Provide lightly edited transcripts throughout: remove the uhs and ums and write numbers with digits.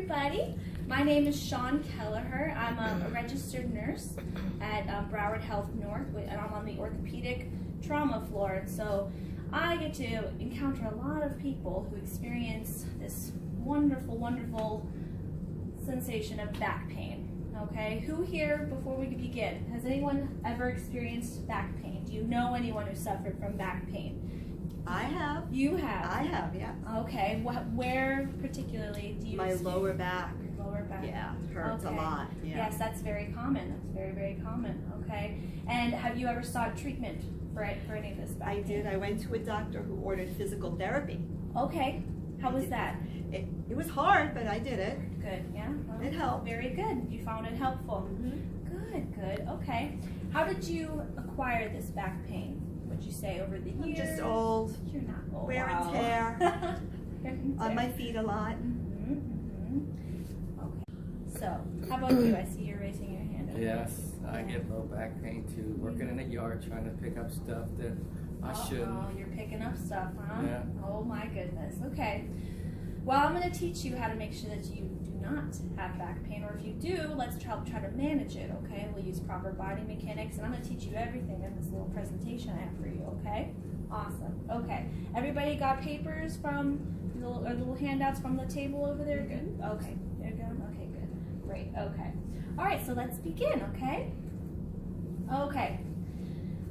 everybody. My name is Shawn Kelleher. I'm a registered nurse at Broward Health North, and I'm on the orthopedic trauma floor. And so I get to encounter a lot of people who experience this wonderful, wonderful sensation of back pain. Okay, who here, before we begin, has anyone ever experienced back pain? Do you know anyone who suffered from back pain? I have. You have? I have, yeah. Okay, where particularly do you My lower back. Lower back. Yeah, hurts a lot. Yeah. Yes, that's very common. That's very, very common. Okay, and have you ever sought treatment for any of this back pain? I did. I went to a doctor who ordered physical therapy. Okay, how was that? It was hard, but I did it. Good, yeah? Well, it helped. Very good. You found it helpful. Mm-hmm. Good, okay. How did you acquire this back pain? Would you say over the years? I'm just old. You're not old. Wear and tear. On my feet a lot. Okay. So, how about you? I see you're raising your hand. Yes, I get low back pain too. Working in the yard, trying to pick up stuff that I shouldn't. Oh, you're picking up stuff, huh? Yeah. Oh my goodness. Okay. Well, I'm going to teach you how to make sure that you do not have back pain, or if you do, let's try to manage it, okay? We'll use proper body mechanics, and I'm going to teach you everything in this little presentation I have for you, okay? Awesome. Okay. Everybody got papers from little handouts from the table over there? Good. Okay. There you go. Okay, good. Great. Okay. All right, so let's begin, okay? Okay.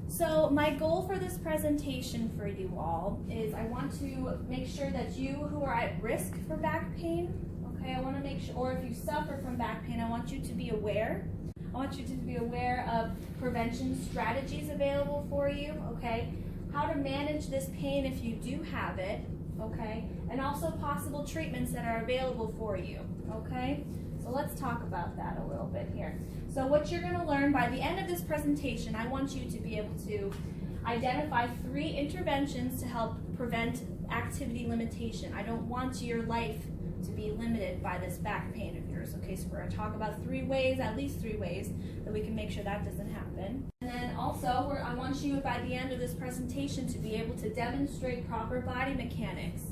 So my goal for this presentation for you all is I want to make sure that you who are at risk for back pain, okay, I want to make sure, or if you suffer from back pain, I want you to be aware. I want you to be aware of prevention strategies available for you, okay, how to manage this pain if you do have it, okay, and also possible treatments that are available for you, okay? So let's talk about that a little bit here. So what you're going to learn by the end of this presentation, I want you to be able to identify 3 interventions to help prevent activity limitation. I don't want your life to be limited by this back pain of yours. Okay, so we're going to talk about 3 ways, at least 3 ways, that we can make sure that doesn't happen. And then also, I want you by the end of this presentation to be able to demonstrate proper body mechanics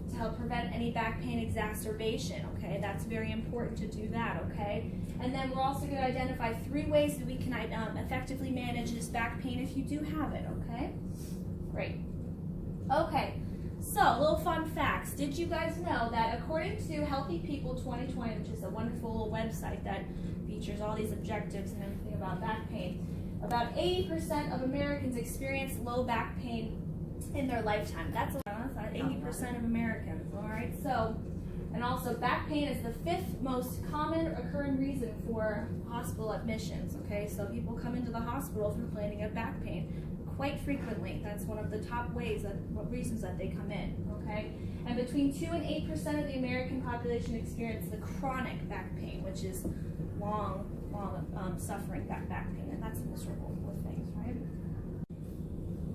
to help prevent any back pain exacerbation, okay? That's very important to do that, okay? And then we're also going to identify 3 ways that we can effectively manage this back pain if you do have it, okay? Great. Okay, so little fun facts. Did you guys know that according to Healthy People 2020, which is a wonderful website that features all these objectives and everything about back pain, about 80% of Americans experience low back pain in their lifetime. That's 80% of Americans, all right? So, and also back pain is the 5th most common occurring reason for hospital admissions, okay? So people come into the hospital complaining of back pain quite frequently. That's one of the top reasons that they come in, okay? And between 2 and 8% of the American population experience the chronic back pain, which is long suffering back pain, and that's miserable with things, right?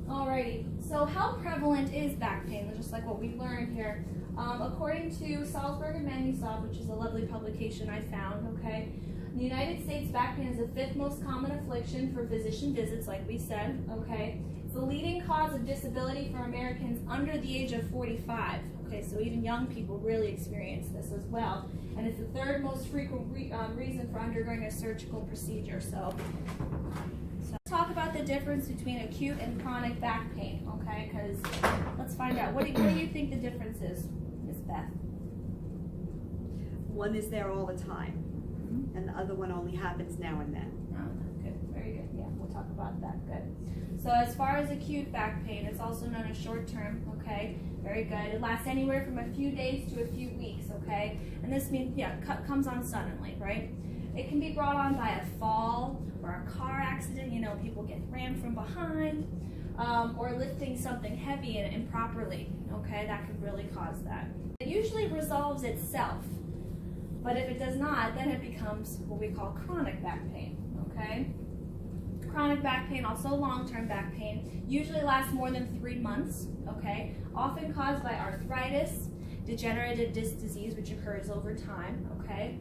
Alrighty, so how prevalent is back pain? Just like what we learned here. According to Salzberg and Manisov, which is a lovely publication I found, okay, in the United States, back pain is the 5th most common affliction for physician visits, like we said, okay. It's the leading cause of disability for Americans under the age of 45, okay, so even young people really experience this as well. And it's the 3rd most frequent reason for undergoing a surgical procedure, so talk about the difference between acute and chronic back pain, okay? Because let's find out. What do you think the difference is, Ms. Beth? One is there all the time, and the other one only happens now and then. Oh, good. Very good. Yeah, we'll talk about that. Good. So as far as acute back pain, it's also known as short term, okay? Very good. It lasts anywhere from a few days to a few weeks, okay? And this means, comes on suddenly, right? It can be brought on by a fall or a car accident, people get rammed from behind, or lifting something heavy and improperly, okay? That could really cause that. It usually resolves itself, but if it does not, then it becomes what we call chronic back pain, okay? Chronic back pain, also long-term back pain, usually lasts more than 3 months, okay? Often caused by arthritis, degenerative disc disease, which occurs over time, okay?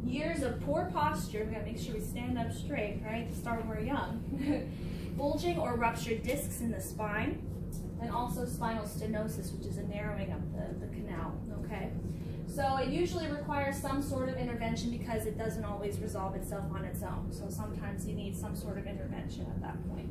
Years of poor posture, we gotta make sure we stand up straight, right, to start when we're young. Bulging or ruptured discs in the spine, and also spinal stenosis, which is a narrowing of the canal, okay? So it usually requires some sort of intervention because it doesn't always resolve itself on its own. So sometimes you need some sort of intervention at that point.